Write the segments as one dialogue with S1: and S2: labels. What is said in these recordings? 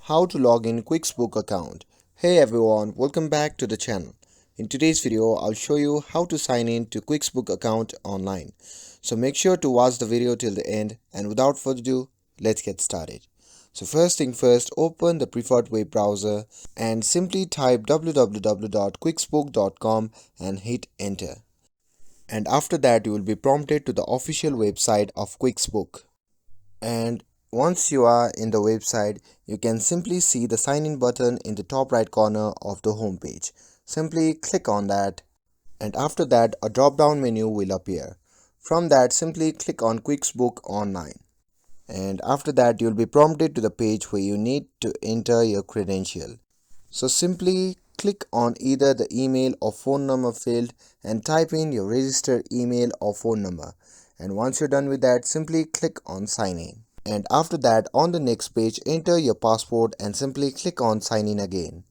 S1: How to log in QuickBooks account. Hey everyone, welcome back to the channel. In today's video, I'll show you how to sign in to QuickBooks account online. So make sure to watch the video till the end, and without further ado, let's get started. So first thing first, open the preferred web browser and simply type www.quickbooks.com and hit enter. And after that, you will be prompted to the official website of QuickBooks. And once you are in the website, you can simply see the sign in button in the top right corner of the home page. Simply click on that, and after that a drop down menu will appear. From that, simply click on QuickBooks Online, and after that you'll be prompted to the page where you need to enter your credential. So simply click on either the email or phone number field and type in your registered email or phone number. And once you're done with that, simply click on sign in. And after that, on the next page, enter your password and simply click on sign in again.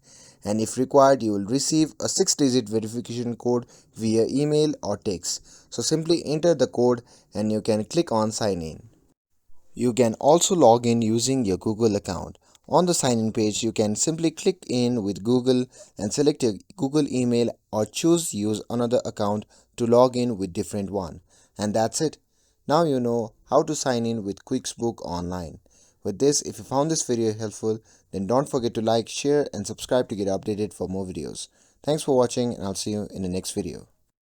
S1: And if required, you will receive a 6-digit verification code via email or text. So simply enter the code and you can click on sign in. You can also log in using your Google account. On the sign in page, you can simply click in with Google and select your Google email or choose use another account to log in with different one. And that's it. Now you know how to sign in with QuickBooks Online. With this, if you found this video helpful, then don't forget to like, share and subscribe to get updated for more videos. Thanks for watching, and I'll see you in the next video.